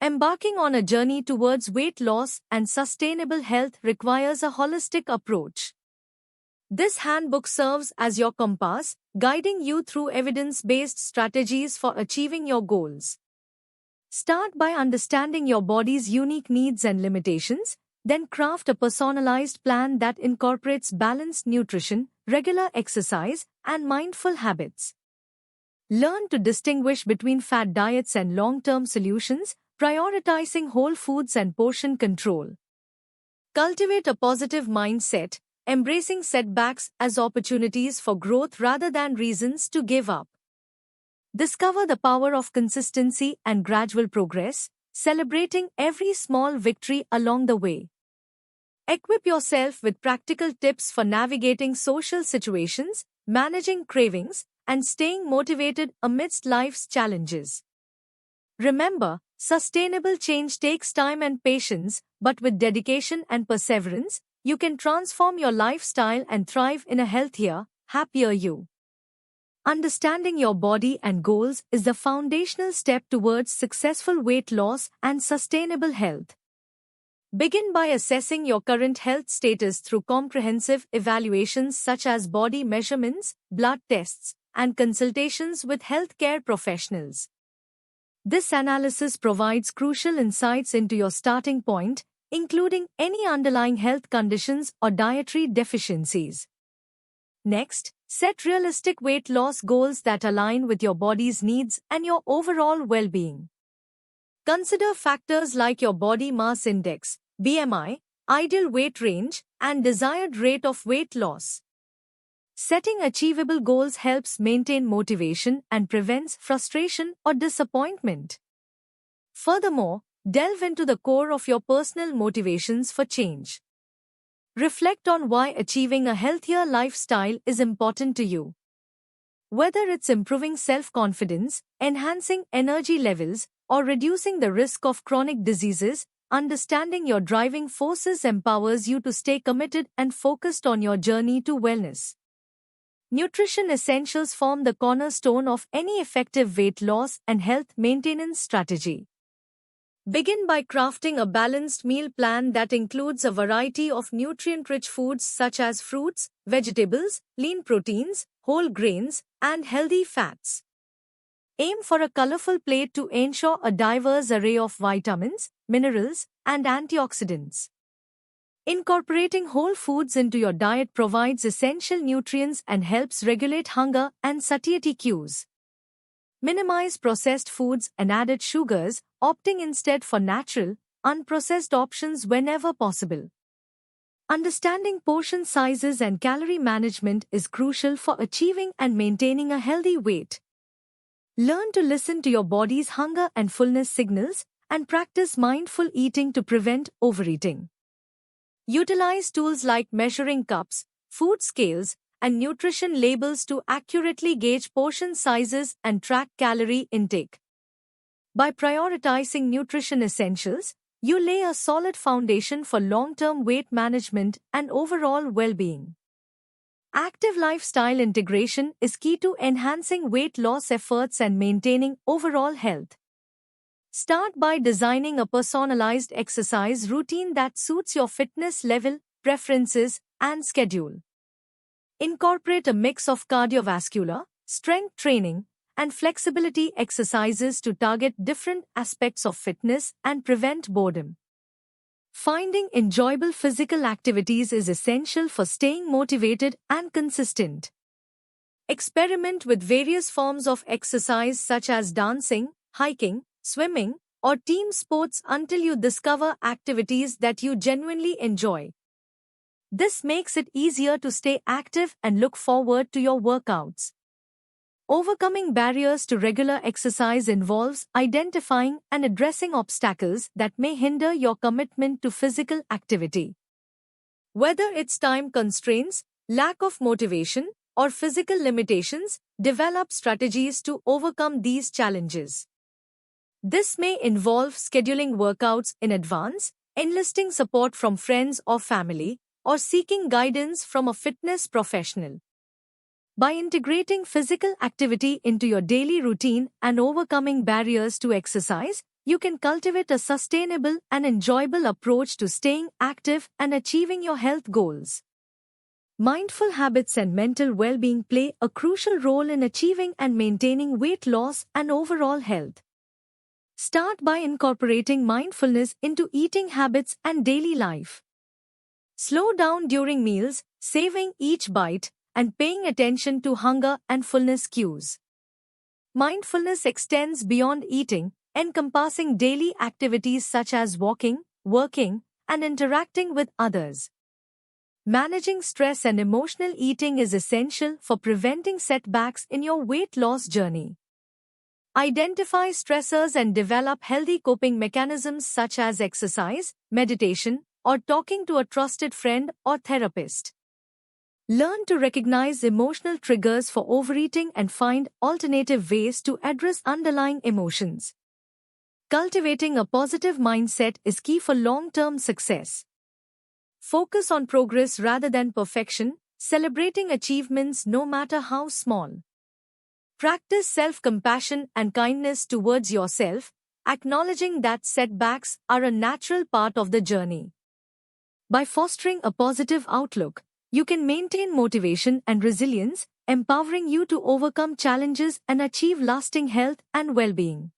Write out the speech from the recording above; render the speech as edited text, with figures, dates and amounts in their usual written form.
Embarking on a journey towards weight loss and sustainable health requires a holistic approach. This handbook serves as your compass, guiding you through evidence-based strategies for achieving your goals. Start by understanding your body's unique needs and limitations, then craft a personalized plan that incorporates balanced nutrition, regular exercise, and mindful habits. Learn to distinguish between fad diets and long-term solutions, prioritizing whole foods and portion control. Cultivate a positive mindset, embracing setbacks as opportunities for growth rather than reasons to give up. Discover the power of consistency and gradual progress, celebrating every small victory along the way. Equip yourself with practical tips for navigating social situations, managing cravings, and staying motivated amidst life's challenges. Remember, sustainable change takes time and patience, but with dedication and perseverance, you can transform your lifestyle and thrive in a healthier, happier you. Understanding your body and goals is the foundational step towards successful weight loss and sustainable health. Begin by assessing your current health status through comprehensive evaluations such as body measurements, blood tests, and consultations with healthcare professionals. This analysis provides crucial insights into your starting point, including any underlying health conditions or dietary deficiencies. Next, set realistic weight loss goals that align with your body's needs and your overall well-being. Consider factors like your body mass index, BMI, ideal weight range, and desired rate of weight loss. Setting achievable goals helps maintain motivation and prevents frustration or disappointment. Furthermore, delve into the core of your personal motivations for change. Reflect on why achieving a healthier lifestyle is important to you. Whether it's improving self-confidence, enhancing energy levels, or reducing the risk of chronic diseases, understanding your driving forces empowers you to stay committed and focused on your journey to wellness. Nutrition essentials form the cornerstone of any effective weight loss and health maintenance strategy. Begin by crafting a balanced meal plan that includes a variety of nutrient-rich foods such as fruits, vegetables, lean proteins, whole grains, and healthy fats. Aim for a colorful plate to ensure a diverse array of vitamins, minerals, and antioxidants. Incorporating whole foods into your diet provides essential nutrients and helps regulate hunger and satiety cues. Minimize processed foods and added sugars, opting instead for natural, unprocessed options whenever possible. Understanding portion sizes and calorie management is crucial for achieving and maintaining a healthy weight. Learn to listen to your body's hunger and fullness signals and practice mindful eating to prevent overeating. Utilize tools like measuring cups, food scales, and nutrition labels to accurately gauge portion sizes and track calorie intake. By prioritizing nutrition essentials, you lay a solid foundation for long-term weight management and overall well-being. Active lifestyle integration is key to enhancing weight loss efforts and maintaining overall health. Start by designing a personalized exercise routine that suits your fitness level, preferences, and schedule. Incorporate a mix of cardiovascular, strength training, and flexibility exercises to target different aspects of fitness and prevent boredom. Finding enjoyable physical activities is essential for staying motivated and consistent. Experiment with various forms of exercise such as dancing, hiking, swimming, or team sports until you discover activities that you genuinely enjoy. This makes it easier to stay active and look forward to your workouts. Overcoming barriers to regular exercise involves identifying and addressing obstacles that may hinder your commitment to physical activity. Whether it's time constraints, lack of motivation, or physical limitations, develop strategies to overcome these challenges. This may involve scheduling workouts in advance, enlisting support from friends or family, or seeking guidance from a fitness professional. By integrating physical activity into your daily routine and overcoming barriers to exercise, you can cultivate a sustainable and enjoyable approach to staying active and achieving your health goals. Mindful habits and mental well-being play a crucial role in achieving and maintaining weight loss and overall health. Start by incorporating mindfulness into eating habits and daily life. Slow down during meals, savoring each bite, and paying attention to hunger and fullness cues. Mindfulness extends beyond eating, encompassing daily activities such as walking, working, and interacting with others. Managing stress and emotional eating is essential for preventing setbacks in your weight loss journey. Identify stressors and develop healthy coping mechanisms such as exercise, meditation, or talking to a trusted friend or therapist. Learn to recognize emotional triggers for overeating and find alternative ways to address underlying emotions. Cultivating a positive mindset is key for long-term success. Focus on progress rather than perfection, celebrating achievements no matter how small. Practice self-compassion and kindness towards yourself, acknowledging that setbacks are a natural part of the journey. By fostering a positive outlook, you can maintain motivation and resilience, empowering you to overcome challenges and achieve lasting health and well-being.